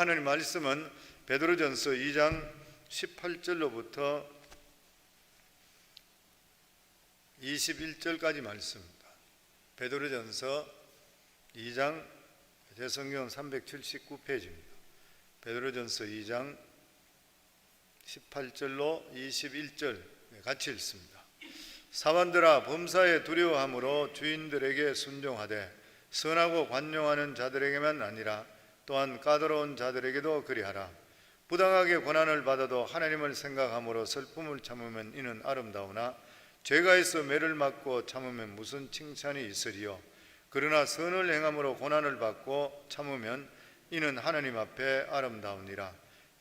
하나님 말씀은 베드로전서 2장 18절로부터 21절까지 말씀입니다. 베드로전서 2장, 제 성경 379페이지입니다. 베드로전서 2장 18절로 21절 같이 읽습니다. 사관들아, 범사에 두려워함으로 주인들에게 순종하되 선하고 관용하는 자들에게만 아니라 또한 까다로운 자들에게도 그리하라. 부당하게 고난을 받아도 하나님을 생각함으로 슬픔을 참으면 이는 아름다우나 죄가 있어 매를 맞고 참으면 무슨 칭찬이 있으리요. 그러나 선을 행함으로 고난을 받고 참으면 이는 하나님 앞에 아름다우니라.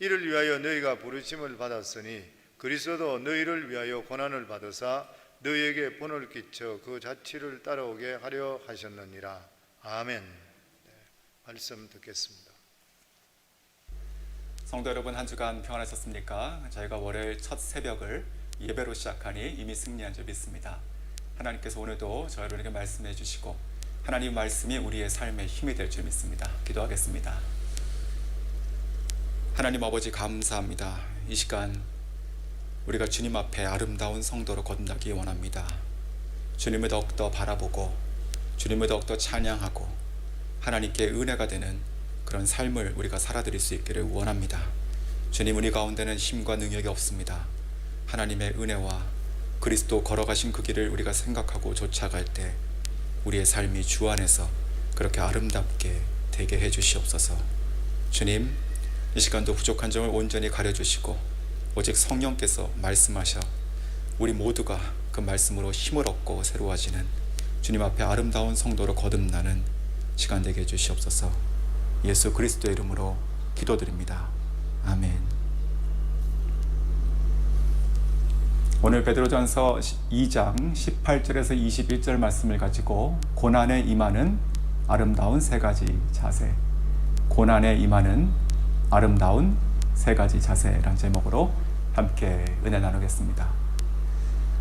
이를 위하여 너희가 부르심을 받았으니 그리스도도 너희를 위하여 고난을 받으사 너희에게 본을 끼쳐 그 자취를 따라오게 하려 하셨느니라. 아멘. 말씀 듣겠습니다. 성도 여러분, 한 주간 평안하셨습니까? 저희가 월요일 첫 새벽을 예배로 시작하니 이미 승리한 줄 믿습니다. 하나님께서 오늘도 저희에게 말씀해 주시고 하나님 말씀이 우리의 삶의 힘이 될 줄 믿습니다. 기도하겠습니다. 하나님 아버지, 감사합니다. 이 시간 우리가 주님 앞에 아름다운 성도로 거듭나기 원합니다. 주님을 더욱더 바라보고 주님을 더욱더 찬양하고 하나님께 은혜가 되는 그런 삶을 우리가 살아드릴 수 있기를 원합니다. 주님, 우리 가운데는 힘과 능력이 없습니다. 하나님의 은혜와 그리스도 걸어가신 그 길을 우리가 생각하고 쫓아갈 때 우리의 삶이 주 안에서 그렇게 아름답게 되게 해주시옵소서. 주님, 이 시간도 부족한 점을 온전히 가려주시고 오직 성령께서 말씀하셔 우리 모두가 그 말씀으로 힘을 얻고 새로워지는 주님 앞에 아름다운 성도로 거듭나는 시간 되게 해주시옵소서. 예수 그리스도의 이름으로 기도드립니다. 아멘. 오늘 베드로전서 2장 18절에서 21절 말씀을 가지고 고난에 임하는 아름다운 세 가지 자세, 고난에 임하는 아름다운 세 가지 자세라는 제목으로 함께 은혜 나누겠습니다.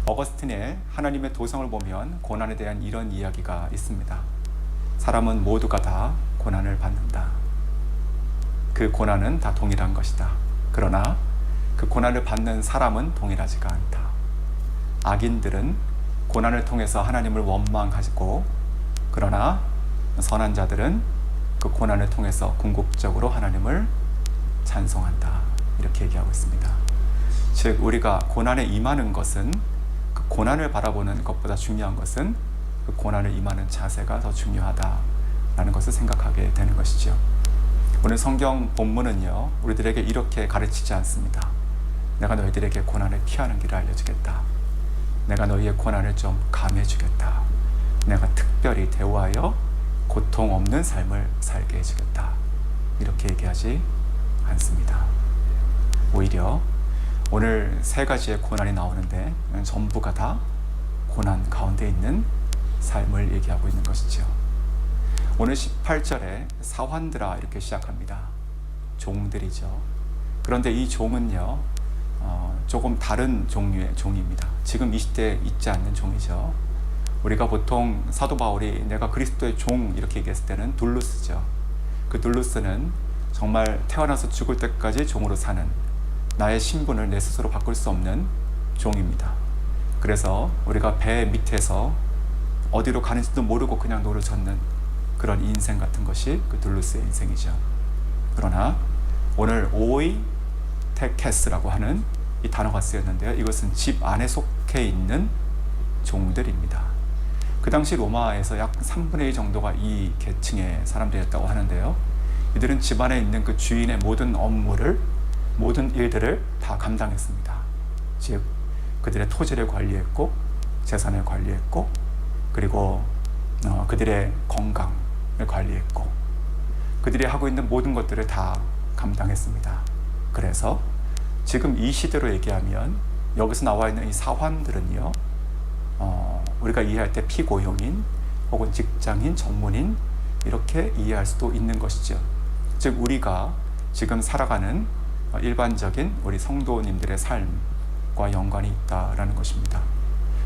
어거스틴의 하나님의 도성을 보면 고난에 대한 이런 이야기가 있습니다. 사람은 모두가 다 고난을 받는다. 그 고난은 다 동일한 것이다. 그러나 그 고난을 받는 사람은 동일하지가 않다. 악인들은 고난을 통해서 하나님을 원망하고, 그러나 선한 자들은 그 고난을 통해서 궁극적으로 하나님을 찬송한다. 이렇게 얘기하고 있습니다. 즉, 우리가 고난에 임하는 것은, 그 고난을 바라보는 것보다 중요한 것은 그 고난을 임하는 자세가 더 중요하다라는 것을 생각하게 되는 것이죠. 오늘 성경 본문은요, 우리들에게 이렇게 가르치지 않습니다. 내가 너희들에게 고난을 피하는 길을 알려주겠다. 내가 너희의 고난을 좀 감해주겠다. 내가 특별히 대우하여 고통 없는 삶을 살게 해주겠다. 이렇게 얘기하지 않습니다. 오히려 오늘 세 가지의 고난이 나오는데 전부가 다 고난 가운데 있는 삶을 얘기하고 있는 것이죠. 오늘 18절에 사환들아 이렇게 시작합니다. 종들이죠. 그런데 이 종은요, 조금 다른 종류의 종입니다. 지금 이 시대에 있지 않는 종이죠. 우리가 보통 사도 바울이 내가 그리스도의 종 이렇게 얘기했을 때는 둘루스죠. 그 둘루스는 정말 태어나서 죽을 때까지 종으로 사는, 나의 신분을 내 스스로 바꿀 수 없는 종입니다. 그래서 우리가 배 밑에서 어디로 가는지도 모르고 그냥 노려졌는 그런 인생 같은 것이 그 둘루스의 인생이죠. 그러나 오늘 오이테케스라고 하는 이 단어가 쓰였는데요, 이것은 집 안에 속해 있는 종들입니다. 그 당시 로마에서 약 3분의 1 정도가 이 계층의 사람들이었다고 하는데요, 이들은 집 안에 있는 그 주인의 모든 업무를, 모든 일들을 다 감당했습니다. 즉, 그들의 토지를 관리했고 재산을 관리했고, 그리고 그들의 건강을 관리했고, 그들이 하고 있는 모든 것들을 다 감당했습니다. 그래서 지금 이 시대로 얘기하면 여기서 나와 있는 이 사환들은요, 우리가 이해할 때 피고용인 혹은 직장인, 전문인 이렇게 이해할 수도 있는 것이죠. 즉, 우리가 지금 살아가는 일반적인 우리 성도님들의 삶과 연관이 있다라는 것입니다.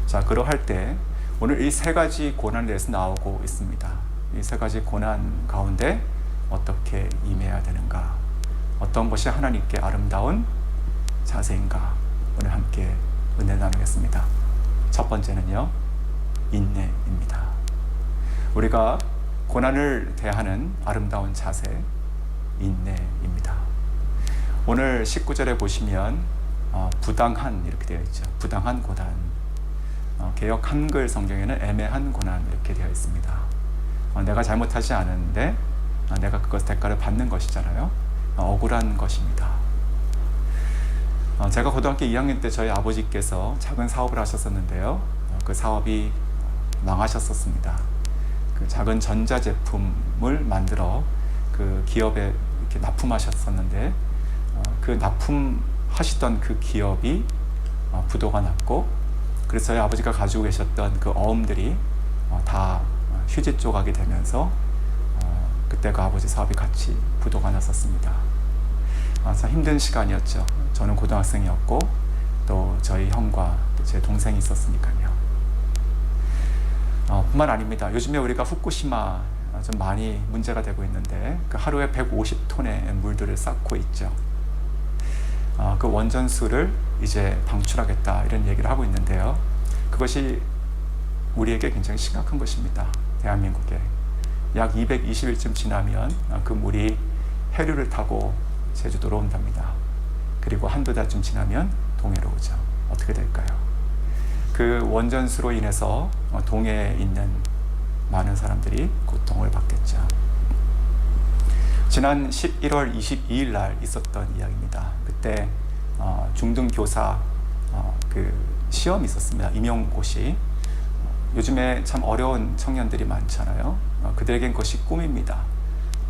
자, 그러할 때 오늘 이 세 가지 고난에 대해서 나오고 있습니다. 이 세 가지 고난 가운데 어떻게 임해야 되는가? 어떤 것이 하나님께 아름다운 자세인가 오늘 함께 은혜 나누겠습니다. 첫 번째는요, 인내입니다. 우리가 고난을 대하는 아름다운 자세, 인내입니다. 오늘 19절에 보시면 부당한 이렇게 되어 있죠. 부당한 고난. 개역 한글 성경에는 애매한 고난 이렇게 되어 있습니다. 내가 잘못하지 않았는데 내가 그것 대가를 받는 것이잖아요. 억울한 것입니다. 제가 고등학교 2학년 때 저희 아버지께서 작은 사업을 하셨었는데요. 그 사업이 망하셨었습니다. 그 작은 전자제품을 만들어 그 기업에 이렇게 납품하셨었는데 그 납품하시던 그 기업이 부도가 났고, 그래서 저희 아버지가 가지고 계셨던 그 어음들이 다 휴지 조각이 되면서 그때 그 아버지 사업이 같이 부도가 났었습니다. 참 힘든 시간이었죠. 저는 고등학생이었고 또 저희 형과 제 동생이 있었으니까요. 뿐만 아닙니다. 요즘에 우리가 후쿠시마 좀 많이 문제가 되고 있는데 그 하루에 150톤의 물들을 쌓고 있죠. 그 원전수를 이제 방출하겠다 이런 얘기를 하고 있는데요. 그것이 우리에게 굉장히 심각한 것입니다. 대한민국에 약 220일쯤 지나면 그 물이 해류를 타고 제주도로 온답니다. 그리고 한두 달쯤 지나면 동해로 오죠. 어떻게 될까요? 그 원전수로 인해서 동해에 있는 많은 사람들이 고통을 받겠죠. 지난 11월 22일 날 있었던 이야기입니다. 그때 중등교사 그 시험이 있었습니다. 임용고시. 요즘에 참 어려운 청년들이 많잖아요. 그들에겐 그것이 꿈입니다.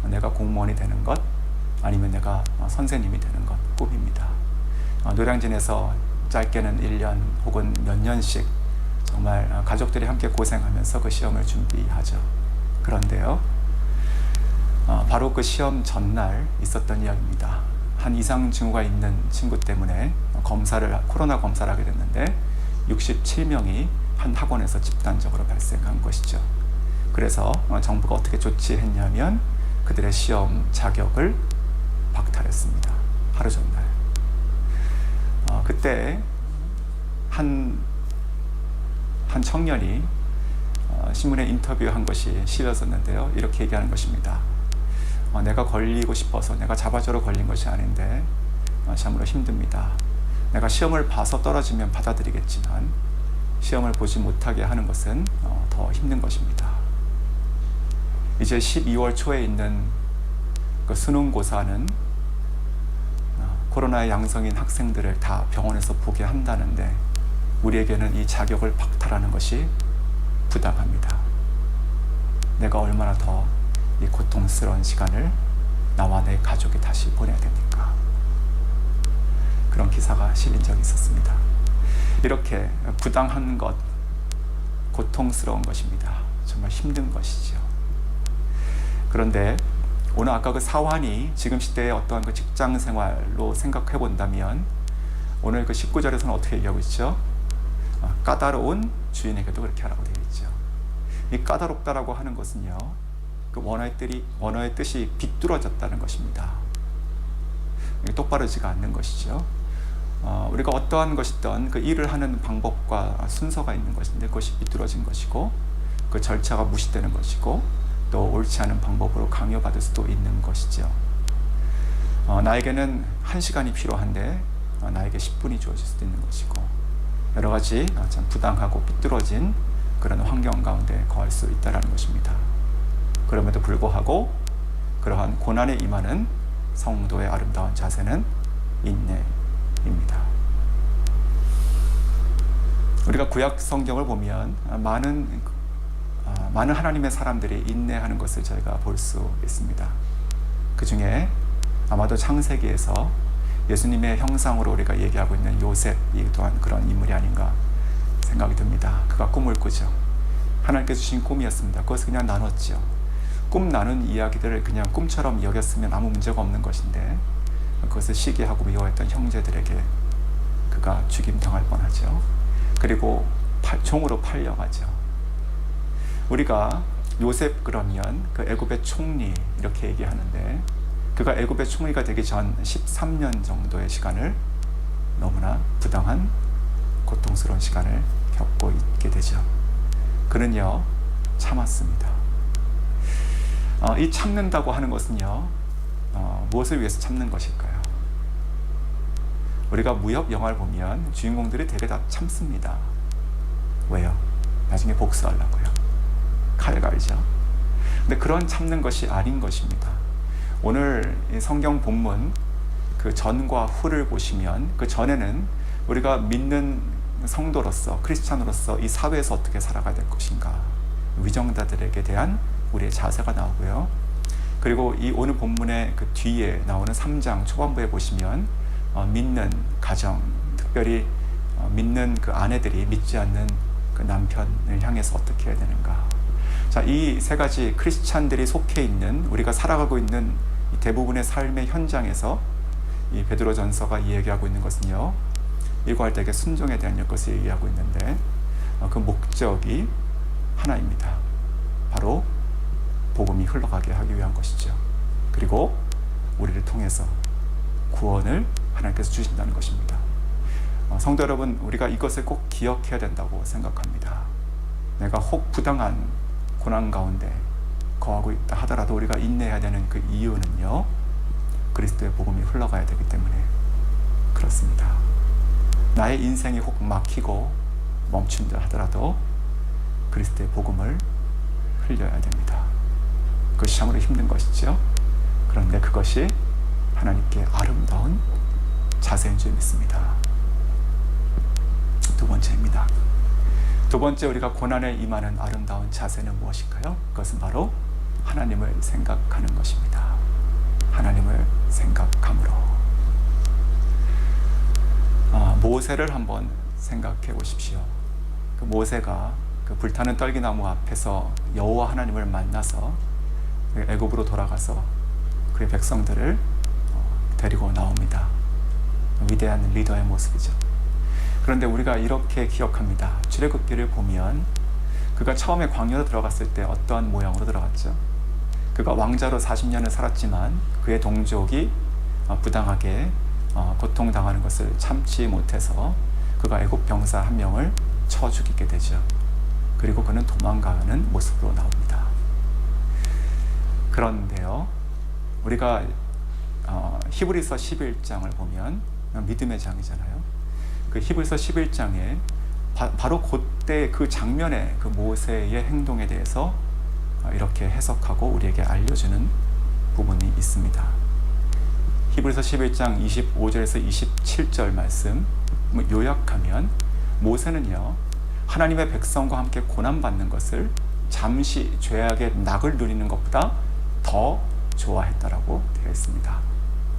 내가 공무원이 되는 것, 아니면 내가 선생님이 되는 것, 꿈입니다. 노량진에서 짧게는 1년 혹은 몇 년씩 정말 가족들이 함께 고생하면서 그 시험을 준비하죠. 그런데요, 바로 그 시험 전날 있었던 이야기입니다. 한 이상 징후가 있는 친구 때문에 코로나 검사를 하게 됐는데 67명이 한 학원에서 집단적으로 발생한 것이죠. 그래서 정부가 어떻게 조치했냐면 그들의 시험 자격을 박탈했습니다. 하루 전날. 그때 한 청년이 신문에 인터뷰한 것이 실렸었는데요. 이렇게 얘기하는 것입니다. 내가 걸리고 싶어서 내가 자발적으로 걸린 것이 아닌데 참으로 힘듭니다. 내가 시험을 봐서 떨어지면 받아들이겠지만 시험을 보지 못하게 하는 것은 더 힘든 것입니다. 이제 12월 초에 있는 그 수능고사는 코로나에 양성인 학생들을 다 병원에서 보게 한다는데 우리에게는 이 자격을 박탈하는 것이 부당합니다. 내가 얼마나 더 이 고통스러운 시간을 나와 내 가족이 다시 보내야 됩니까? 그런 기사가 실린 적이 있었습니다. 이렇게 부당한 것, 고통스러운 것입니다. 정말 힘든 것이죠. 그런데 오늘 아까 그 사환이 지금 시대의 어떠한 그 직장 생활로 생각해 본다면 오늘 그 19절에서는 어떻게 얘기하고 있죠? 까다로운 주인에게도 그렇게 하라고 되어 있죠. 이 까다롭다라고 하는 것은요, 그 원어의 뜻이 비뚤어졌다는 것입니다. 똑바르지가 않는 것이죠. 우리가 어떠한 것이든 그 일을 하는 방법과 순서가 있는 것인데 그것이 비뚤어진 것이고 그 절차가 무시되는 것이고 또 옳지 않은 방법으로 강요받을 수도 있는 것이죠. 나에게는 1시간이 필요한데 나에게 10분이 주어질 수도 있는 것이고 여러 가지 참 부당하고 비뚤어진 그런 환경 가운데 거할 수 있다는 것입니다. 그럼에도 불구하고 그러한 고난에 임하는 성도의 아름다운 자세는 인내입니다. 우리가 구약 성경을 보면 많은 하나님의 사람들이 인내하는 것을 저희가 볼 수 있습니다. 그 중에 아마도 창세기에서 예수님의 형상으로 우리가 얘기하고 있는 요셉이 또한 그런 인물이 아닌가 생각이 듭니다. 그가 꿈을 꾸죠. 하나님께서 주신 꿈이었습니다. 그것을 그냥 나눴죠. 꿈 나눈 이야기들을 그냥 꿈처럼 여겼으면 아무 문제가 없는 것인데 그것을 시기하고 미워했던 형제들에게 그가 죽임당할 뻔하죠. 그리고 종으로 팔려가죠. 우리가 요셉 그러면 그 애굽의 총리 이렇게 얘기하는데 그가 애굽의 총리가 되기 전 13년 정도의 시간을 너무나 부당한 고통스러운 시간을 겪고 있게 되죠. 그는요 참았습니다. 이 참는다고 하는 것은요 무엇을 위해서 참는 것일까요? 우리가 무협 영화를 보면 주인공들이 되게 다 참습니다. 왜요? 나중에 복수하려고요. 칼 갈죠. 근데 그런 참는 것이 아닌 것입니다. 오늘 이 성경 본문 그 전과 후를 보시면 그 전에는 우리가 믿는 성도로서 크리스찬으로서 이 사회에서 어떻게 살아가야 될 것인가, 위정자들에게 대한 우리의 자세가 나오고요. 그리고 이 오늘 본문의 그 뒤에 나오는 3장 초반부에 보시면 믿는 가정, 특별히 믿는 그 아내들이 믿지 않는 그 남편을 향해서 어떻게 해야 되는가. 자, 이 세 가지 크리스찬들이 속해 있는, 우리가 살아가고 있는 이 대부분의 삶의 현장에서 이 베드로전서가 이야기하고 있는 것은요, 일괄 되게 순종에 대한 것을 얘기하고 있는데 그 목적이 하나입니다. 바로 복음이 흘러가게 하기 위한 것이죠. 그리고 우리를 통해서 구원을 하나님께서 주신다는 것입니다. 성도 여러분, 우리가 이것을 꼭 기억해야 된다고 생각합니다. 내가 혹 부당한 고난 가운데 거하고 있다 하더라도 우리가 인내해야 되는 그 이유는요, 그리스도의 복음이 흘러가야 되기 때문에 그렇습니다. 나의 인생이 혹 막히고 멈춘다 하더라도 그리스도의 복음을 흘려야 됩니다. 그것이 참으로 힘든 것이죠. 그런데 그것이 하나님께 아름다운 자세인 줄 믿습니다. 두 번째입니다. 두 번째, 우리가 고난에 임하는 아름다운 자세는 무엇일까요? 그것은 바로 하나님을 생각하는 것입니다. 하나님을 생각함으로. 모세를 한번 생각해 보십시오. 그 모세가 그 불타는 떨기나무 앞에서 여호와 하나님을 만나서 애굽으로 돌아가서 그의 백성들을 데리고 나옵니다. 위대한 리더의 모습이죠. 그런데 우리가 이렇게 기억합니다. 출애굽기를 보면 그가 처음에 광야로 들어갔을 때 어떠한 모양으로 들어갔죠? 그가 왕자로 40년을 살았지만 그의 동족이 부당하게 고통당하는 것을 참지 못해서 그가 애굽 병사 한 명을 쳐 죽이게 되죠. 그리고 그는 도망가는 모습으로 나옵니다. 그런데요, 우리가 히브리서 11장을 보면 믿음의 장이잖아요. 그 히브리서 11장에 바로 그때 그 장면의 그 모세의 행동에 대해서 이렇게 해석하고 우리에게 알려주는 부분이 있습니다. 히브리서 11장 25절에서 27절 말씀 요약하면, 모세는요 하나님의 백성과 함께 고난받는 것을 잠시 죄악의 낙을 누리는 것보다 더 좋아했다라고 되어 있습니다.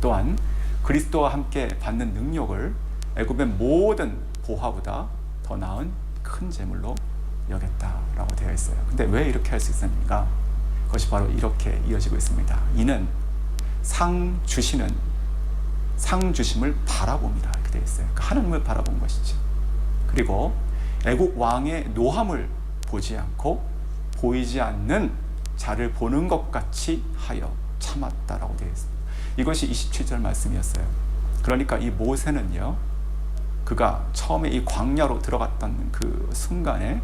또한 그리스도와 함께 받는 능력을 애굽의 모든 보화보다 더 나은 큰 재물로 여겼다라고 되어 있어요. 근데 왜 이렇게 할 수 있었는가? 그것이 바로 이렇게 이어지고 있습니다. 이는 상 주심을 바라봅니다. 이렇게 되어 있어요. 하나님을 바라본 것이죠. 그리고 애국 왕의 노함을 보지 않고 보이지 않는 자를 보는 것 같이 하여 참았다라고 되어 있습니다. 이것이 27절 말씀이었어요. 그러니까 이 모세는요, 그가 처음에 이 광야로 들어갔던 그 순간에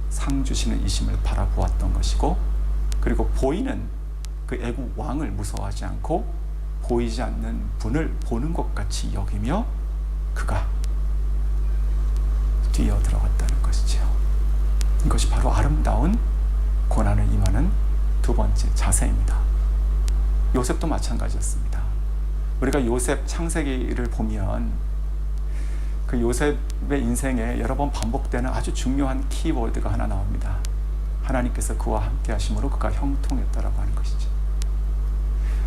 상 주시는 이심을 바라보았던 것이고, 그리고 보이는 그 애국 왕을 무서워하지 않고 보이지 않는 분을 보는 것 같이 여기며 그가 뛰어 들어갔다는 것이죠. 이것이 바로 아름다운 고난을 임하는 두 번째 자세입니다. 요셉도 마찬가지였습니다. 우리가 요셉 창세기를 보면 그 요셉의 인생에 여러 번 반복되는 아주 중요한 키워드가 하나 나옵니다. 하나님께서 그와 함께 하심으로 그가 형통했다라고 하는 것이죠.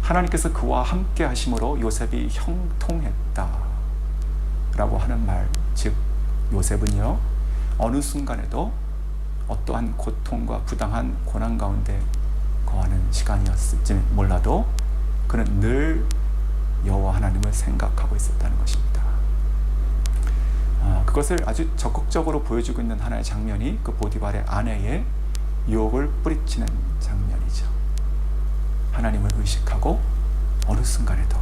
하나님께서 그와 함께 하심으로 요셉이 형통했다라고 하는 말, 즉 요셉은요 어느 순간에도 어떠한 고통과 부당한 고난 가운데 거하는 시간이었을지 몰라도 그는 늘 여호와 하나님을 생각하고 있었다는 것입니다. 그것을 아주 적극적으로 보여주고 있는 하나의 장면이 그 보디발의 아내의 유혹을 뿌리치는 장면이죠. 하나님을 의식하고 어느 순간에도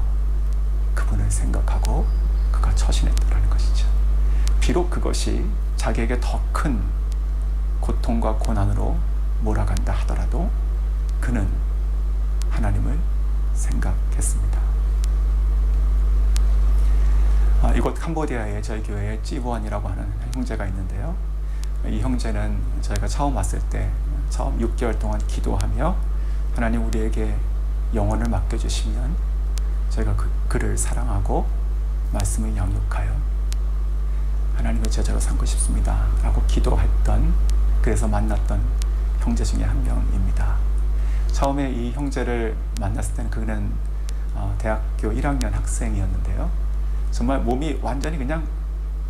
그분을 생각하고 그가 처신했다라는 것이죠. 비록 그것이 자기에게 더 큰 고통과 고난으로 몰아간다 하더라도 그는 하나님을 생각했습니다. 이곳 캄보디아에 저희 교회에 찌부안이라고 하는 형제가 있는데요. 이 형제는 저희가 처음 왔을 때 처음 6개월 동안 기도하며 하나님 우리에게 영혼을 맡겨주시면 저희가 그를 사랑하고 말씀을 양육하여 하나님의 제자로 삼고 싶습니다 라고 기도했던, 그래서 만났던 형제 중에 한 명입니다. 처음에 이 형제를 만났을 때는 그는 대학교 1학년 학생이었는데요. 정말 몸이 완전히 그냥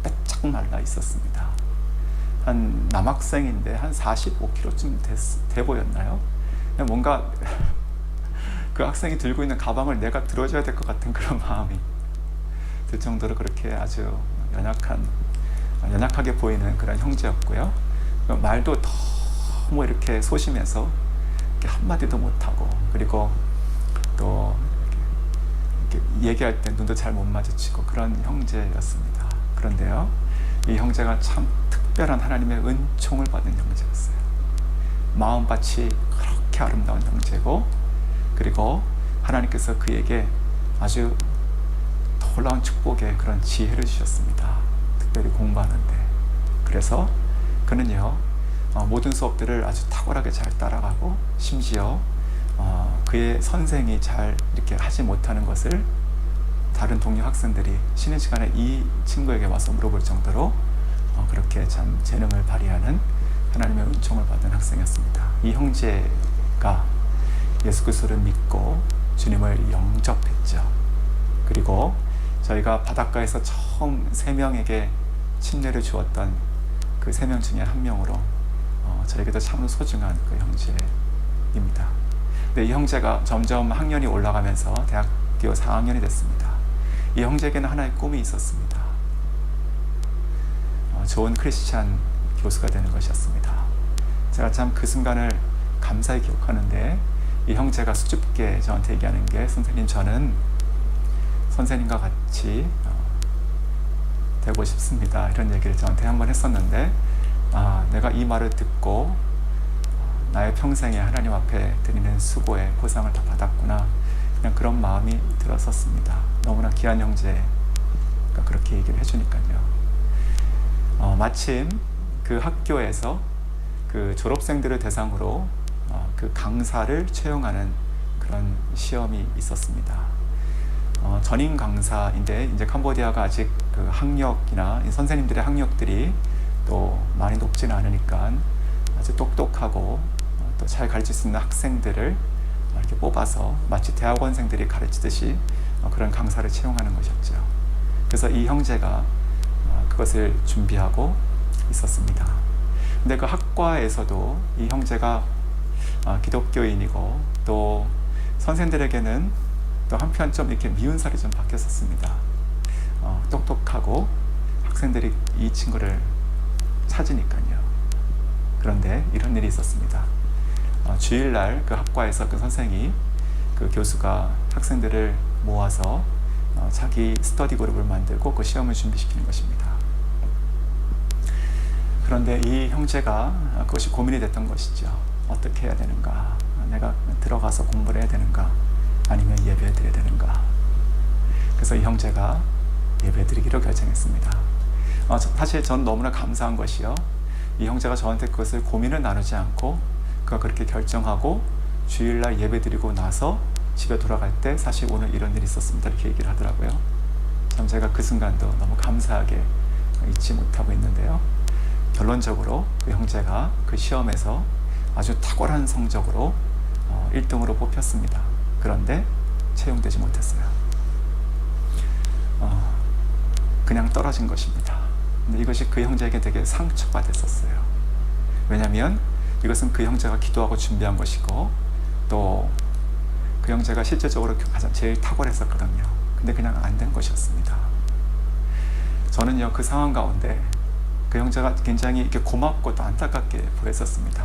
빼짝 말라 있었습니다. 한 남학생인데 한 45kg쯤 돼 보였나요? 뭔가 그 학생이 들고 있는 가방을 내가 들어줘야 될 것 같은 그런 마음이 들 정도로 그렇게 아주 연약하게 보이는 그런 형제였고요. 말도 너무 이렇게 소심해서 이렇게 한마디도 못하고, 그리고 또 이렇게 얘기할 때 눈도 잘 못 마주치고 그런 형제였습니다. 그런데요, 이 형제가 참 특별한 하나님의 은총을 받은 형제였어요. 마음밭이 그렇게 아름다운 형제고, 그리고 하나님께서 그에게 아주 놀라운 축복의 그런 지혜를 주셨습니다. 특별히 공부하는데. 그래서 그는요, 모든 수업들을 아주 탁월하게 잘 따라가고, 심지어 그의 선생이 잘 이렇게 하지 못하는 것을 다른 동료 학생들이 쉬는 시간에 이 친구에게 와서 물어볼 정도로 그렇게 참 재능을 발휘하는 하나님의 은총을 받은 학생이었습니다. 이 형제가 예수 그리스도를 믿고 주님을 영접했죠. 그리고 저희가 바닷가에서 처음 3명에게 침례를 주었던 그 3명 중에 한 명으로 저에게도 참으로 소중한 그 형제입니다. 근데 이 형제가 점점 학년이 올라가면서 대학교 4학년이 됐습니다. 이 형제에게는 하나의 꿈이 있었습니다. 좋은 크리스찬 교수가 되는 것이었습니다. 제가 참 그 순간을 감사히 기억하는데, 이 형제가 수줍게 저한테 얘기하는 게, 선생님, 저는 선생님과 같이 되고 싶습니다, 이런 얘기를 저한테 한번 했었는데, 내가 이 말을 듣고 나의 평생에 하나님 앞에 드리는 수고의 보상을 다 받았구나, 그냥 그런 마음이 들었었습니다. 너무나 귀한 형제가 그렇게 얘기를 해주니까요. 마침 그 학교에서 그 졸업생들을 대상으로 그 강사를 채용하는 그런 시험이 있었습니다. 전임 강사인데, 이제 캄보디아가 아직 그 학력이나 선생님들의 학력들이 또 많이 높지는 않으니까 아주 똑똑하고 또 잘 가르칠 수 있는 학생들을 이렇게 뽑아서 마치 대학원생들이 가르치듯이 그런 강사를 채용하는 것이었죠. 그래서 이 형제가 그것을 준비하고 있었습니다. 근데 그 학과에서도 이 형제가 기독교인이고, 또 선생들에게는 또 한편 좀 이렇게 미운 살이 좀 박혔었습니다. 똑똑하고 학생들이 이 친구를 찾으니까요. 그런데 이런 일이 있었습니다. 주일날 그 학과에서 그 선생이, 그 교수가 학생들을 모아서 자기 스터디 그룹을 만들고 그 시험을 준비시키는 것입니다. 그런데 이 형제가 그것이 고민이 됐던 것이죠. 어떻게 해야 되는가? 내가 들어가서 공부를 해야 되는가? 아니면 예배 드려야 되는가? 그래서 이 형제가 예배 드리기로 결정했습니다. 사실 저는 너무나 감사한 것이요, 이 형제가 저한테 그것을 고민을 나누지 않고 그가 그렇게 결정하고 주일날 예배 드리고 나서 집에 돌아갈 때, 사실 오늘 이런 일이 있었습니다, 이렇게 얘기를 하더라고요. 참 제가 그 순간도 너무 감사하게 잊지 못하고 있는데요. 결론적으로 그 형제가 그 시험에서 아주 탁월한 성적으로 1등으로 뽑혔습니다. 그런데 채용되지 못했어요. 그냥 떨어진 것입니다. 근데 이것이 그 형제에게 되게 상처가 됐었어요. 왜냐하면 이것은 그 형제가 기도하고 준비한 것이고, 또 그 형제가 실제적으로 가장 제일 탁월했었거든요. 근데 그냥 안 된 것이었습니다. 저는요, 그 상황 가운데 그 형제가 굉장히 이렇게 고맙고 또 안타깝게 보였었습니다.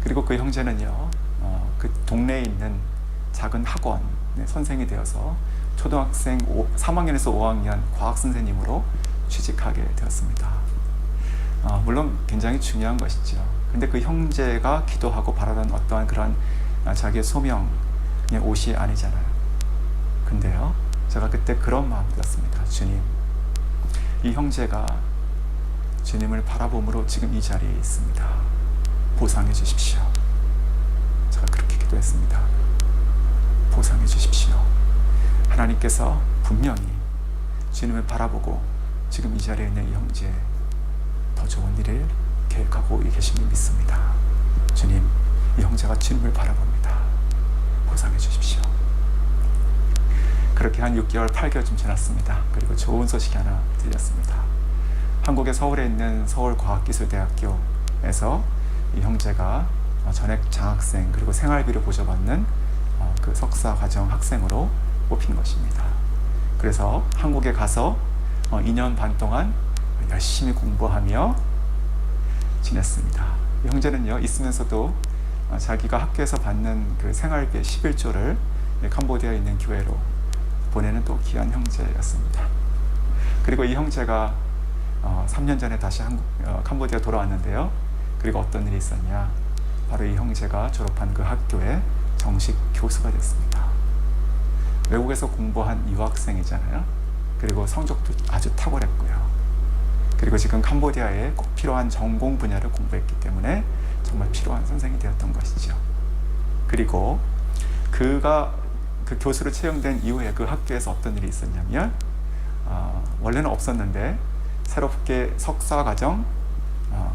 그리고 그 형제는요, 그 동네에 있는 작은 학원 선생이 되어서 초등학생 3학년에서 5학년 과학 선생님으로 취직하게 되었습니다. 물론 굉장히 중요한 것이죠. 근데 그 형제가 기도하고 바라던 어떠한 그런 자기의 소명의 옷이 아니잖아요. 근데요, 제가 그때 그런 마음이 들었습니다. 주님, 이 형제가 주님을 바라봄으로 지금 이 자리에 있습니다. 보상해 주십시오. 제가 그렇게 기도했습니다. 보상해 주십시오. 하나님께서 분명히 주님을 바라보고 지금 이 자리에 있는 이 형제에 더 좋은 일을 계획하고 계심을 믿습니다. 주님, 이 형제가 주님을 바라봅니다. 보상해 주십시오. 그렇게 한 6개월, 8개월쯤 지났습니다. 그리고 좋은 소식이 하나 들렸습니다. 한국의 서울에 있는 서울과학기술대학교에서 이 형제가 전액 장학생 그리고 생활비를 보조받는 그 석사 과정 학생으로 뽑힌 것입니다. 그래서 한국에 가서 2년 반 동안 열심히 공부하며 지냈습니다. 이 형제는요, 있으면서도 자기가 학교에서 받는 그 생활비의 11조를 캄보디아에 있는 교회로 보내는 또 귀한 형제였습니다. 그리고 이 형제가 3년 전에 다시 캄보디아 돌아왔는데요. 그리고 어떤 일이 있었냐? 바로 이 형제가 졸업한 그 학교의 정식 교수가 됐습니다. 외국에서 공부한 유학생이잖아요. 그리고 성적도 아주 탁월했고요. 그리고 지금 캄보디아에 꼭 필요한 전공 분야를 공부했기 때문에 정말 필요한 선생이 되었던 것이죠. 그리고 그가 그 교수로 채용된 이후에 그 학교에서 어떤 일이 있었냐면 원래는 없었는데 새롭게 석사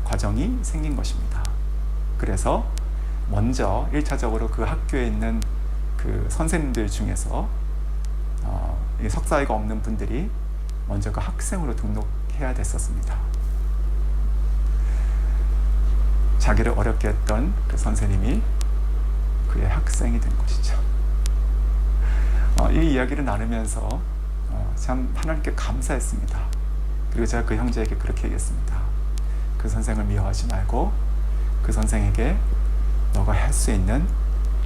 과정이 생긴 것입니다. 그래서 먼저 1차적으로 그 학교에 있는 그 선생님들 중에서 석사가 없는 분들이 먼저 그 학생으로 등록해야 됐었습니다. 자기를 어렵게 했던 그 선생님이 그의 학생이 된 것이죠. 이 이야기를 나누면서 참 하나님께 감사했습니다. 그리고 제가 그 형제에게 그렇게 얘기했습니다. 그 선생을 미워하지 말고 그 선생에게 너가 할 수 있는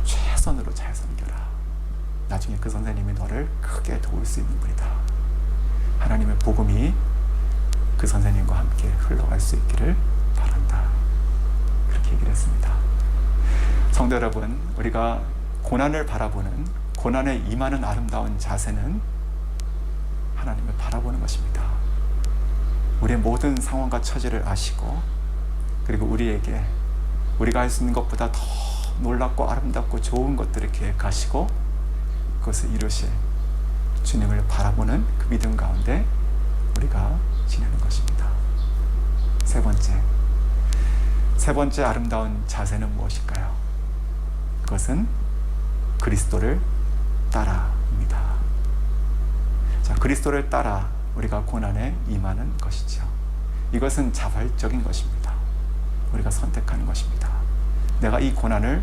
최선으로 잘 섬겨라. 나중에 그 선생님이 너를 크게 도울 수 있는 분이다. 하나님의 복음이 그 선생님과 함께 흘러갈 수 있기를 바란다. 그렇게 얘기를 했습니다. 성도 여러분, 우리가 고난을 바라보는, 고난에 임하는 아름다운 자세는 하나님을 바라보는 것입니다. 우리의 모든 상황과 처지를 아시고, 그리고 우리에게 우리가 할 수 있는 것보다 더 놀랍고 아름답고 좋은 것들을 계획하시고 그것을 이루실 주님을 바라보는 그 믿음 가운데 우리가 지내는 것입니다. 세 번째 아름다운 자세는 무엇일까요? 그것은 그리스도를 따라입니다. 자, 그리스도를 따라 우리가 고난에 임하는 것이죠. 이것은 자발적인 것입니다. 우리가 선택하는 것입니다. 내가 이 고난을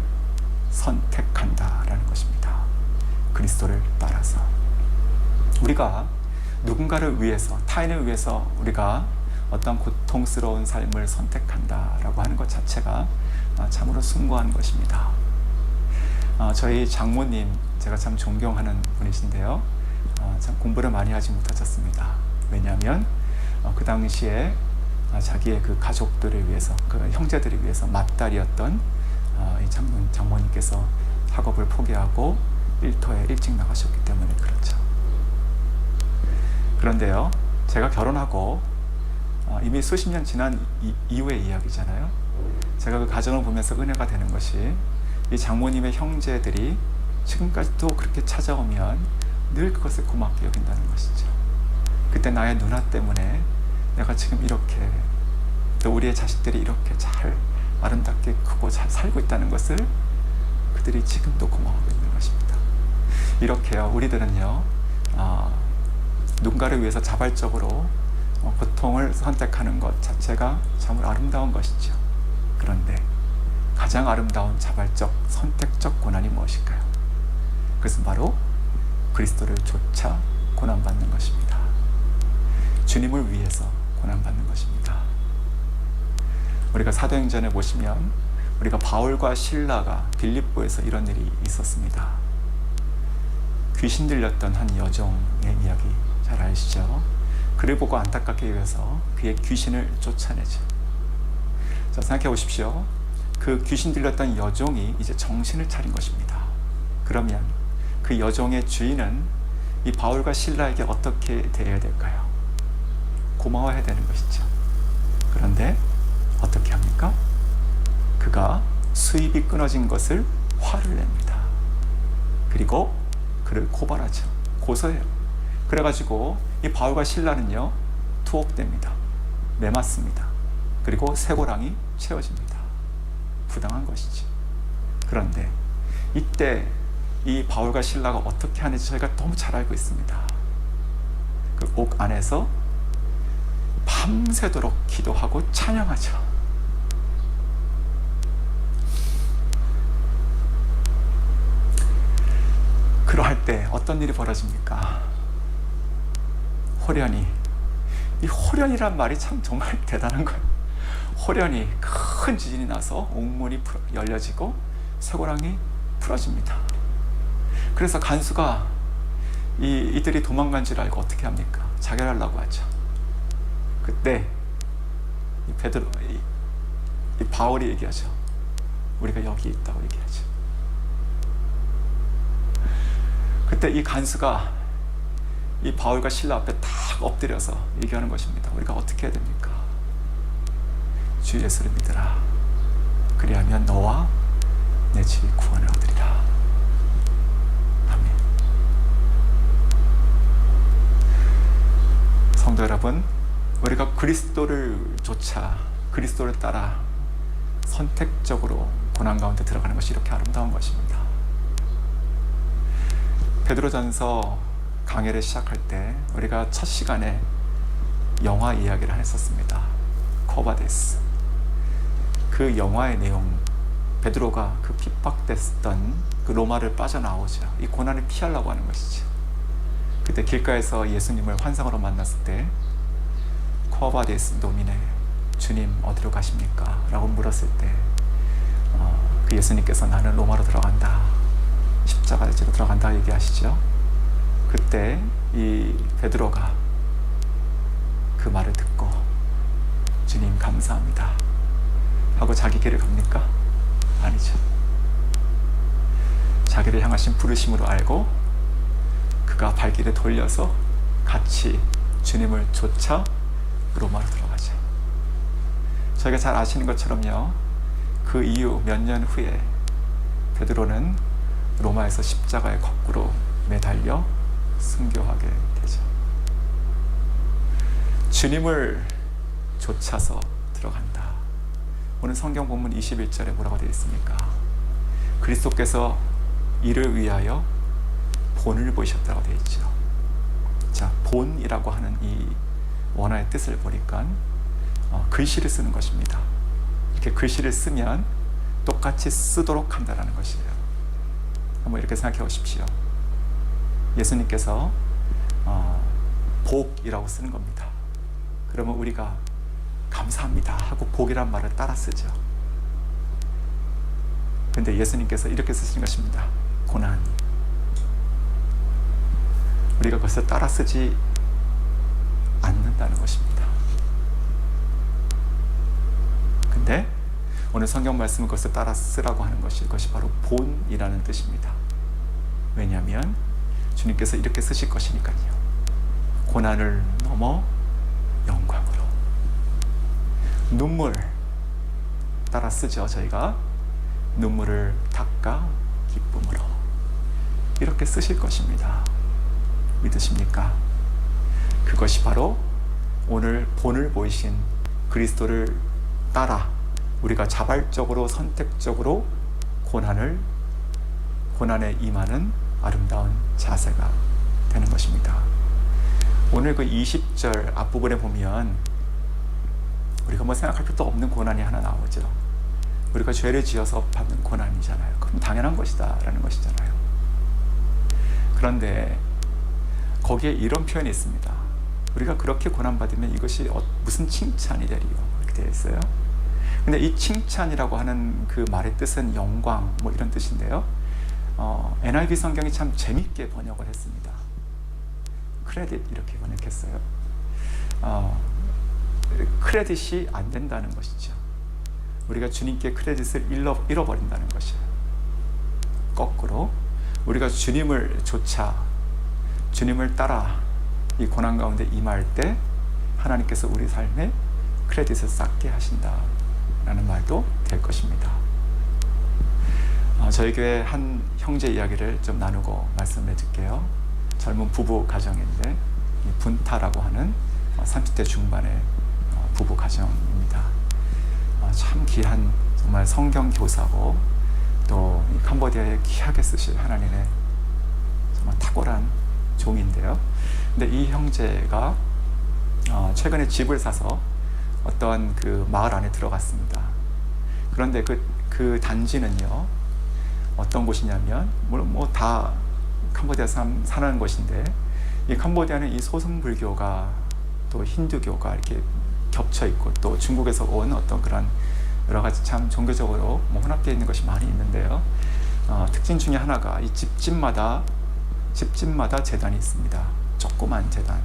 선택한다라는 것입니다. 그리스도를 따라서 우리가 누군가를 위해서, 타인을 위해서 우리가 어떤 고통스러운 삶을 선택한다라고 하는 것 자체가 참으로 숭고한 것입니다. 저희 장모님, 제가 참 존경하는 분이신데요. 참 공부를 많이 하지 못하셨습니다. 왜냐하면 그 당시에 자기의 그 가족들을 위해서, 그 형제들을 위해서 맏딸이었던 이 장모님께서 학업을 포기하고 일터에 일찍 나가셨기 때문에 그렇죠. 그런데요, 제가 결혼하고 이미 수십 년 지난 이후의 이야기잖아요. 제가 그 가정을 보면서 은혜가 되는 것이 이 장모님의 형제들이 지금까지도 그렇게 찾아오면 늘 그것을 고맙게 여긴다는 것이죠. 그때 나의 누나 때문에 내가 지금 이렇게, 또 우리의 자식들이 이렇게 잘 아름답게 크고 잘 살고 있다는 것을 그들이 지금도 고마워하고 있는 것입니다. 이렇게요, 우리들은요, 누군가를 위해서 자발적으로 고통을 선택하는 것 자체가 참으로 아름다운 것이죠. 그런데 가장 아름다운 자발적, 선택적 고난이 무엇일까요? 그것은 바로 그리스도를 좇아 고난받는 것입니다. 주님을 위해서 고난받는 것입니다. 우리가 사도행전에 보시면 우리가 바울과 실라가 빌립보에서 이런 일이 있었습니다. 귀신 들렸던 한 여종의 이야기 잘 아시죠? 그를 보고 안타깝게 여겨서 그의 귀신을 쫓아내죠. 자, 생각해 보십시오. 그 귀신 들렸던 여종이 이제 정신을 차린 것입니다. 그러면 그 여종의 주인은 이 바울과 실라에게 어떻게 대해야 될까요? 고마워해야 되는 것이죠. 그런데 어떻게 합니까? 그가 수입이 끊어진 것을 화를 냅니다. 그리고 그를 고발하죠. 고소해요. 그래가지고 이 바울과 실라는요, 투옥됩니다. 매맞습니다. 그리고 쇠고랑이 채워집니다. 부당한 것이죠. 그런데 이때 이 바울과 실라가 어떻게 하는지 저희가 너무 잘 알고 있습니다. 그 옥 안에서 밤새도록 기도하고 찬양하죠. 그러할 때 어떤 일이 벌어집니까? 호련히, 이 호련이란 말이 참 정말 대단한 거예요. 호련히 큰 지진이 나서 옥문이 열려지고 쇠고랑이 풀어집니다. 그래서 간수가 이들이 도망간 줄 알고 어떻게 합니까? 자결하려고 하죠. 그때 이 바울이 얘기하죠. 우리가 여기 있다고 얘기하죠. 그때 이 간수가 이 바울과 실라 앞에 딱 엎드려서 얘기하는 것입니다. 우리가 어떻게 해야 됩니까? 주 예수를 믿으라. 그리하면 너와 내 집이 구원을 얻으리라. 아멘. 성도 여러분, 우리가 그리스도를 좇아 그리스도를 따라 선택적으로 고난 가운데 들어가는 것이 이렇게 아름다운 것입니다. 베드로전서 강해를 시작할 때 우리가 첫 시간에 영화 이야기를 했었습니다. 코바데스. 그 영화의 내용, 베드로가 그 핍박됐던 그 로마를 빠져나오죠. 이 고난을 피하려고 하는 것이죠. 그때 길가에서 예수님을 환상으로 만났을 때 코바데스 노미네, 주님 어디로 가십니까? 라고 물었을 때 그 예수님께서 나는 로마로 들어간다, 십자가로 들어간다 얘기하시죠. 그때 이 베드로가 그 말을 듣고 주님 감사합니다 하고 자기 길을 갑니까? 아니죠. 자기를 향하신 부르심으로 알고 그가 발길을 돌려서 같이 주님을 좇아 로마로 들어가죠. 저희가 잘 아시는 것처럼요, 그 이후 몇 년 후에 베드로는 로마에서 십자가에 거꾸로 매달려 순교하게 되죠. 주님을 좇아서 들어간다. 오늘 성경 본문 21절에 뭐라고 되어 있습니까? 그리스도께서 이를 위하여 본을 보이셨다고 되어 있죠. 자, 본이라고 하는 이 원어의 뜻을 보니까 글씨를 쓰는 것입니다. 이렇게 글씨를 쓰면 똑같이 쓰도록 한다는 것이에요. 한번 이렇게 생각해 보십시오. 예수님께서 복이라고 쓰는 겁니다. 그러면 우리가 감사합니다 하고 복이란 말을 따라 쓰죠. 그런데 예수님께서 이렇게 쓰시는 것입니다. 고난. 우리가 그것을 따라 쓰지 않는다는 것입니다. 근데 오늘 성경 말씀은 그것을 따라 쓰라고 하는 것이, 그것이 바로 본이라는 뜻입니다. 왜냐하면 주님께서 이렇게 쓰실 것이니까요. 고난을 넘어 영광으로. 눈물 따라 쓰죠. 저희가 눈물을 닦아 기쁨으로. 이렇게 쓰실 것입니다. 믿으십니까? 그것이 바로 오늘 본을 보이신 그리스도를 따라 우리가 자발적으로 선택적으로 고난에 임하는 아름다운 자세가 되는 것입니다. 오늘 그 20절 앞부분에 보면 우리가 뭐 생각할 필요도 없는 고난이 하나 나오죠. 우리가 죄를 지어서 받는 고난이잖아요. 그럼 당연한 것이다 라는 것이잖아요. 그런데 거기에 이런 표현이 있습니다. 우리가 그렇게 고난받으면 이것이 무슨 칭찬이 되리요, 이렇게 되어 있어요. 근데 이 칭찬이라고 하는 그 말의 뜻은 영광 뭐 이런 뜻인데요. NIV 성경이 참 재밌게 번역을 했습니다. 크레딧 이렇게 번역했어요. 크레딧이 안 된다는 것이죠. 우리가 주님께 크레딧을 잃어버린다는 것이에요. 거꾸로 우리가 주님을 좇아 주님을 따라 이 고난 가운데 임할 때 하나님께서 우리 삶에 크레딧을 쌓게 하신다라는 말도 될 것입니다. 저희 교회 한 형제 이야기를 좀 나누고 말씀해 드릴게요. 젊은 부부 가정인데 분타라고 하는 30대 중반의 부부 가정입니다. 참 귀한 정말 성경 교사고 또 캄보디아에 귀하게 쓰실 하나님의 정말 탁월한 종인데요. 근데 이 형제가 최근에 집을 사서 어떠한 그 마을 안에 들어갔습니다. 그런데 그 단지는요, 어떤 곳이냐면 뭐 다 캄보디아 사는 곳인데, 이 캄보디아는 이 소승불교가 또 힌두교가 이렇게 겹쳐 있고 또 중국에서 온 어떤 그런 여러 가지 참 종교적으로 뭐 혼합되어 있는 것이 많이 있는데요. 특징 중에 하나가 이 집집마다 제단이 있습니다. 조그만 제단.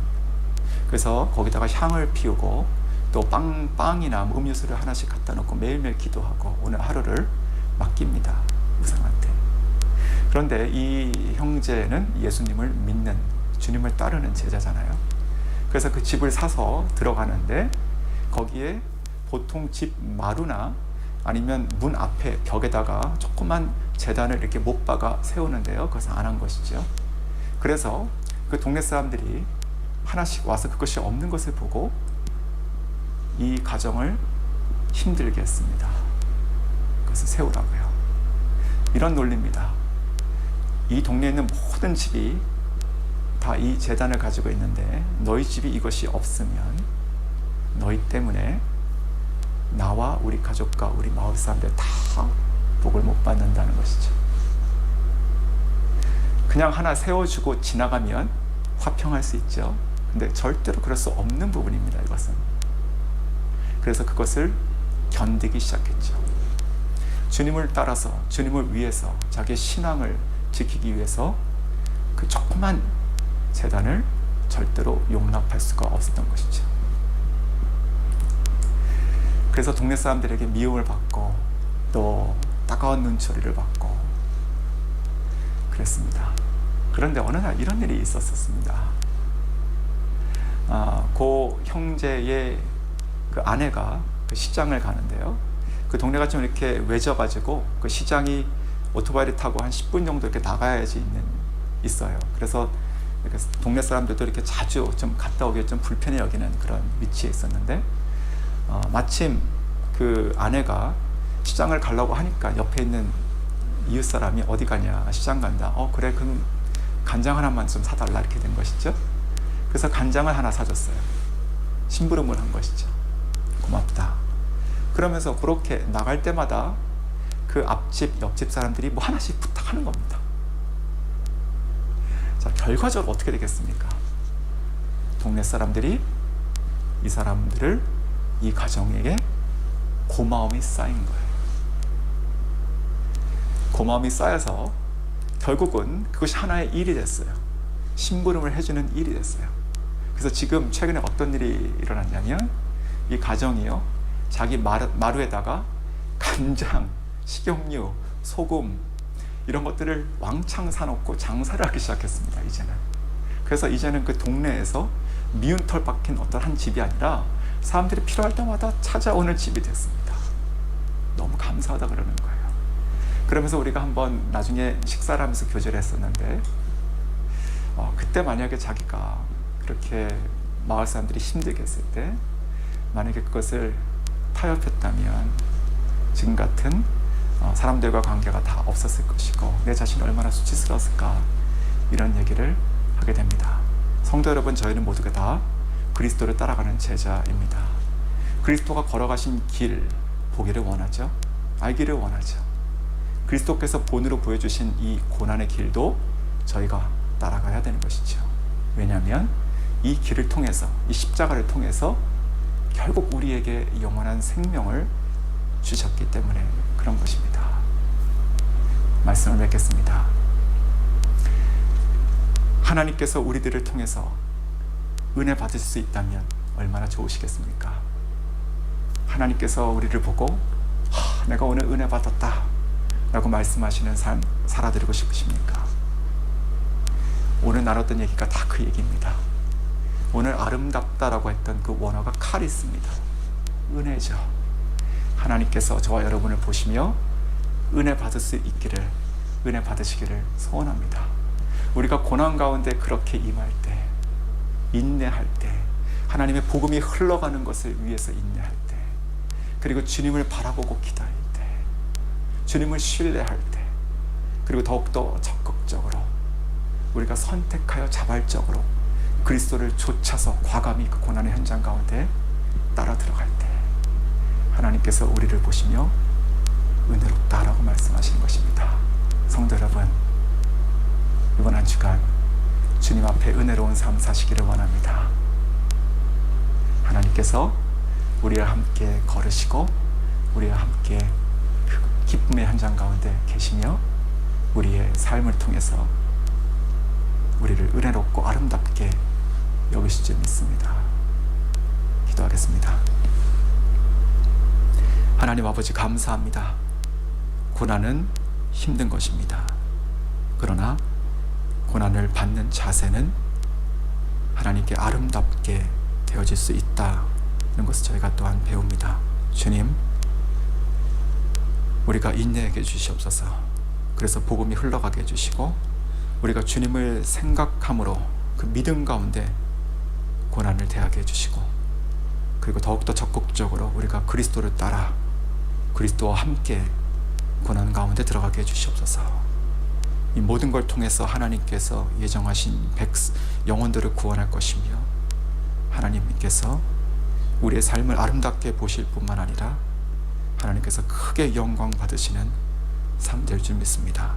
그래서 거기다가 향을 피우고 또 빵이나 음료수를 하나씩 갖다 놓고 매일매일 기도하고 오늘 하루를 맡깁니다. 우상한테. 그런데 이 형제는 예수님을 믿는, 주님을 따르는 제자잖아요. 그래서 그 집을 사서 들어가는데 거기에 보통 집 마루나 아니면 문 앞에 벽에다가 조그만 제단을 이렇게 못 박아 세우는데요. 그것은 안 한 것이죠. 그래서 그 동네 사람들이 하나씩 와서 그것이 없는 것을 보고 이 가정을 힘들게 했습니다. 그래서 세우라고요. 이런 논리입니다. 이 동네에 있는 모든 집이 다 이 제단을 가지고 있는데 너희 집이 이것이 없으면 너희 때문에 나와 우리 가족과 우리 마을 사람들 다 복을 못 받는다는 것이죠. 그냥 하나 세워주고 지나가면 화평할 수 있죠. 근데 절대로 그럴 수 없는 부분입니다. 이것은. 그래서 그것을 견디기 시작했죠. 주님을 따라서, 주님을 위해서, 자기의 신앙을 지키기 위해서 그 조그만 제단을 절대로 용납할 수가 없었던 것이죠. 그래서 동네 사람들에게 미움을 받고 또 따가운 눈초리를 받고 그랬습니다. 그런데 어느 날 이런 일이 있었습니다. 그 형제의 그 아내가 그 시장을 가는데요. 그 동네가 좀 이렇게 외져가지고 그 시장이 오토바이를 타고 한 10분 정도 이렇게 나가야지 있어요. 그래서 이렇게 동네 사람들도 이렇게 자주 좀 갔다 오기 좀 불편히 여기는 그런 위치에 있었는데, 마침 그 아내가 시장을 가려고 하니까 옆에 있는 이웃 사람이 어디 가냐, 시장 간다. 그래, 그럼 간장 하나만 좀 사달라 이렇게 된 것이죠. 그래서 간장을 하나 사줬어요. 심부름을 한 것이죠. 고맙다. 그러면서 그렇게 나갈 때마다 그 앞집, 옆집 사람들이 뭐 하나씩 부탁하는 겁니다. 자, 결과적으로 어떻게 되겠습니까? 동네 사람들이 이 사람들을, 이 가정에게 고마움이 쌓인 거예요. 고마움이 쌓여서 결국은 그것이 하나의 일이 됐어요. 심부름을 해주는 일이 됐어요. 그래서 지금 최근에 어떤 일이 일어났냐면, 이 가정이요, 자기 마루에다가 간장, 식용유, 소금 이런 것들을 왕창 사놓고 장사를 하기 시작했습니다. 이제는. 그래서 이제는 그 동네에서 미운 털 박힌 어떤 한 집이 아니라 사람들이 필요할 때마다 찾아오는 집이 됐습니다. 너무 감사하다 그러는 거예요. 그러면서 우리가 한번 나중에 식사를 하면서 교제를 했었는데, 그때 만약에 자기가 그렇게 마을 사람들이 힘들게 했을 때 만약에 그것을 타협했다면 지금 같은 사람들과 관계가 다 없었을 것이고 내 자신이 얼마나 수치스러웠을까, 이런 얘기를 하게 됩니다. 성도 여러분, 저희는 모두가 다 그리스도를 따라가는 제자입니다. 그리스도가 걸어가신 길 보기를 원하죠. 알기를 원하죠. 그리스도께서 본으로 보여주신 이 고난의 길도 저희가 따라가야 되는 것이죠. 왜냐하면 이 길을 통해서, 이 십자가를 통해서 결국 우리에게 영원한 생명을 주셨기 때문에 그런 것입니다. 말씀을 맺겠습니다. 하나님께서 우리들을 통해서 은혜 받을 수 있다면 얼마나 좋으시겠습니까? 하나님께서 우리를 보고 내가 오늘 은혜 받았다 라고 말씀하시는 삶 살아드리고 싶으십니까? 오늘 나눴던 얘기가 다 그 얘기입니다. 오늘 아름답다라고 했던 그 원어가 카리스입니다. 은혜죠. 하나님께서 저와 여러분을 보시며 은혜 받을 수 있기를, 은혜 받으시기를 소원합니다. 우리가 고난 가운데 그렇게 임할 때, 인내할 때, 하나님의 복음이 흘러가는 것을 위해서 인내할 때, 그리고 주님을 바라보고 기도할 때, 주님을 신뢰할 때, 그리고 더욱더 적극적으로 우리가 선택하여 자발적으로 그리스도를 좇아서 과감히 그 고난의 현장 가운데 따라 들어갈 때 하나님께서 우리를 보시며 은혜롭다라고 말씀하시는 것입니다. 성도 여러분, 이번 한 주간 주님 앞에 은혜로운 삶 사시기를 원합니다. 하나님께서 우리와 함께 걸으시고 우리와 함께 그 기쁨의 현장 가운데 계시며 우리의 삶을 통해서 우리를 은혜롭고 아름답게 여기실 줄 믿습니다. 기도하겠습니다. 하나님 아버지, 감사합니다. 고난은 힘든 것입니다. 그러나 고난을 받는 자세는 하나님께 아름답게 되어질 수 있다는 것을 저희가 또한 배웁니다. 주님, 우리가 인내하게 해주시옵소서. 그래서 복음이 흘러가게 해주시고 우리가 주님을 생각함으로 그 믿음 가운데 고난을 대하게 해주시고, 그리고 더욱더 적극적으로 우리가 그리스도를 따라 그리스도와 함께 고난 가운데 들어가게 해주시옵소서. 이 모든 걸 통해서 하나님께서 예정하신 영혼들을 구원할 것이며 하나님께서 우리의 삶을 아름답게 보실 뿐만 아니라 하나님께서 크게 영광 받으시는 삶 될 줄 믿습니다.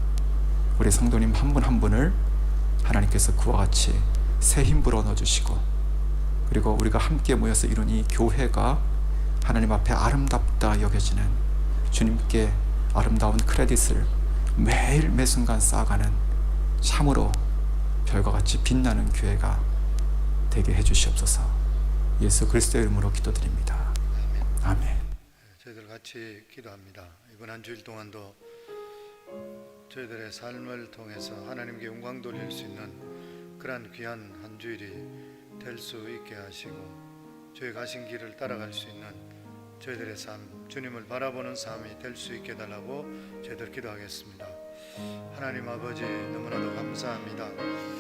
우리 성도님 한 분 한 분을 하나님께서 그와 같이 새 힘 불어넣어주시고, 그리고 우리가 함께 모여서 이룬 이 교회가 하나님 앞에 아름답다 여겨지는, 주님께 아름다운 크레딧을 매일 매순간 쌓아가는 참으로 별과 같이 빛나는 교회가 되게 해주시옵소서. 예수 그리스도의 이름으로 기도드립니다. 아멘. 저희들 같이 기도합니다. 이번 한 주일 동안도 저희들의 삶을 통해서 하나님께 영광 돌릴 수 있는 그러한 귀한 한 주일이 될 수 있게 하시고, 저희 가신 길을 따라갈 수 있는 저희들의 삶, 주님을 바라보는 삶이 될 수 있게 해달라고 저희들 기도하겠습니다. 하나님 아버지, 너무나도 감사합니다.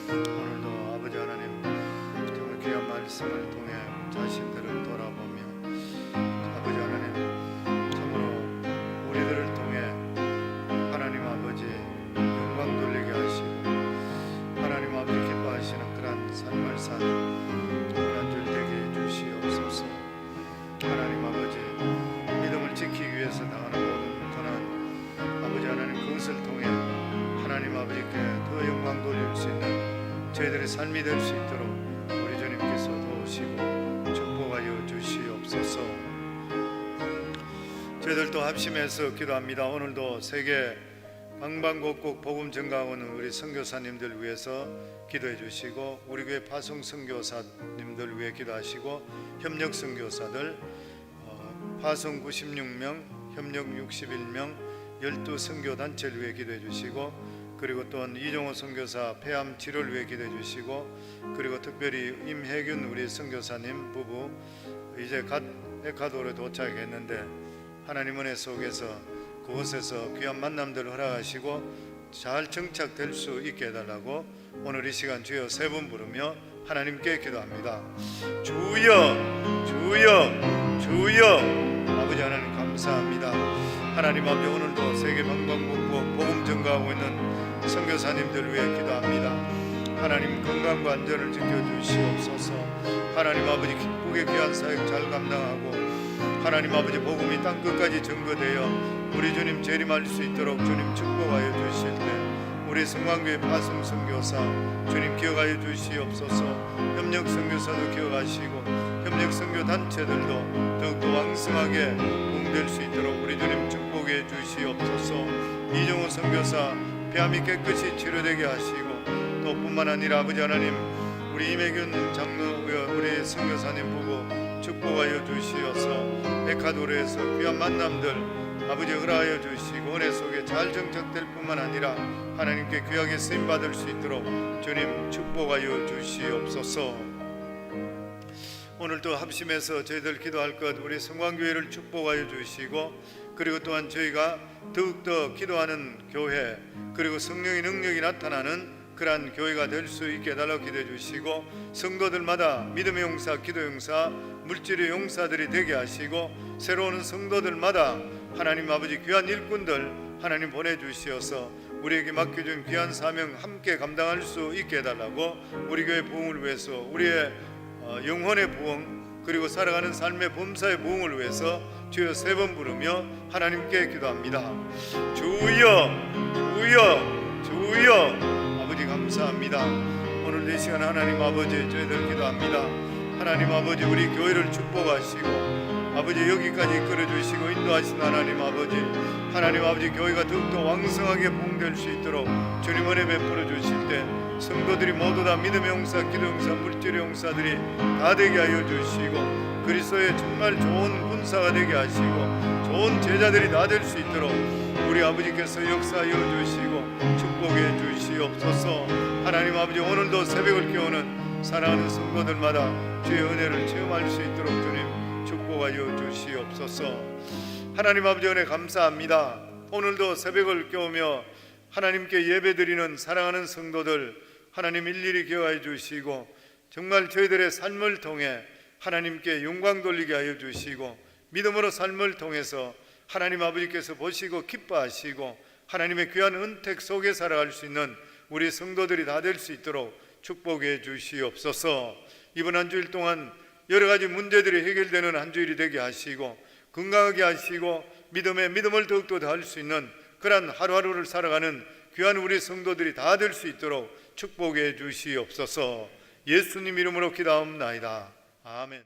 오늘도 아버지 하나님 정말 귀한 말씀을 통해 자신들을 돌아보며 아버지 하나님 참으로 우리들을 통해 하나님 아버지 영광 돌리게 하시고 하나님 아버지 기뻐하시는 그러한 삶을 사는 그러한 줄 되게 해주시옵소서. 하나님 아버지, 믿음을 지키기 위해서 당하는 모든 고난, 아버지 하나님 그것을 통해 하나님 아버지께 더 영광 돌릴 수 있는 저희들의 삶이 될 수 있도록 우리 주님께서 도우시고 축복하여 주시옵소서. 저희들도 합심해서 기도합니다. 오늘도 세계 방방곡곡 복음 전가하는 우리 선교사님들 위해서 기도해 주시고, 우리 교회 파송 선교사님들 위해 기도하시고, 협력 선교사들 파송 96명, 협력 61명, 12 선교단체를 위해 기도해 주시고, 그리고 또한 이종호 선교사 폐암 치료를 위해 기도해 주시고, 그리고 특별히 임혜균 우리 선교사님 부부 이제 갓 에콰도르에 도착했는데 하나님 은혜 속에서 그곳에서 귀한 만남들을 허락하시고 잘 정착될 수 있게 해달라고 오늘 이 시간 주여 세 번 부르며 하나님께 기도합니다. 주여, 주여, 주여. 아버지 하나님 감사합니다. 하나님 아버지, 오늘도 세계 방방곡곡 복음 전가하고 있는 선교사님들 위해 기도합니다. 하나님 건강과 안전을 지켜주시옵소서. 하나님 아버지 기쁘게 귀한 사역 잘 감당하고 하나님 아버지 복음이 땅끝까지 전거되어 우리 주님 재림할 수 있도록 주님 축복하여 주실 때 우리 성광교회 파송 선교사 주님 기억하여 주시옵소서. 협력 선교사도 기억하시고 협력 선교 단체들도 더욱더 왕성하게 부흥될 수 있도록 우리 주님 축복해 주시옵소서. 이정호 선교사 폐암이 깨끗이 치료되게 하시고 또 뿐만 아니라 아버지 하나님 우리 임혜균 장로 우리 선교사님 보고 축복하여 주시어서 에콰도르에서 귀한 만남들 아버지 허락하여 주시고 은혜 속에 잘 정착될 뿐만 아니라 하나님께 귀하게 쓰임받을 수 있도록 주님 축복하여 주시옵소서. 오늘도 합심해서 저희들 기도할 것 우리 성광교회를 축복하여 주시고 그리고 또한 저희가 더욱더 기도하는 교회 그리고 성령의 능력이 나타나는 그러한 교회가 될 수 있게 해달라고 기도해 주시고 성도들마다 믿음의 용사, 기도 용사, 물질의 용사들이 되게 하시고 새로운 성도들마다 하나님 아버지 귀한 일꾼들 하나님 보내주시어서 우리에게 맡겨준 귀한 사명 함께 감당할 수 있게 해달라고 우리 교회 부흥을 위해서 우리의 영혼의 부흥 그리고 살아가는 삶의 범사의 부흥을 위해서 주여 3번 부르며 하나님께 기도합니다. 주여 주여 주여. 아버지 감사합니다. 오늘 이 시간 하나님 아버지 저희들 기도합니다. 하나님 아버지 우리 교회를 축복하시고 아버지 여기까지 이끌어주시고 인도하신 하나님 아버지 교회가 더욱더 왕성하게 부흥될 수 있도록 주님 은혜 베풀어 주실 때 성도들이 모두 다 믿음의 용사, 기도 용사, 물질의 용사들이 다 되게 하여 주시고 그리스도의 정말 좋은 군사가 되게 하시고 좋은 제자들이 다 될 수 있도록 우리 아버지께서 역사하여 주시고 축복해 주시옵소서. 하나님 아버지 오늘도 새벽을 깨우는 사랑하는 성도들마다 주의 은혜를 체험할 수 있도록 주님 축복하여 주시옵소서. 하나님 아버지 은혜 감사합니다. 오늘도 새벽을 깨우며 하나님께 예배드리는 사랑하는 성도들 하나님 일일이 기억하여 주시고 정말 저희들의 삶을 통해 하나님께 영광 돌리게 하여 주시고 믿음으로 삶을 통해서 하나님 아버지께서 보시고 기뻐하시고 하나님의 귀한 은택 속에 살아갈 수 있는 우리 성도들이 다 될 수 있도록 축복해 주시옵소서. 이번 한 주일 동안 여러 가지 문제들이 해결되는 한 주일이 되게 하시고 건강하게 하시고 믿음을 더욱더 더할 수 있는 그러한 하루하루를 살아가는 귀한 우리 성도들이 다 될 수 있도록 축복해 주시옵소서. 예수님 이름으로 기도하옵나이다. 아멘.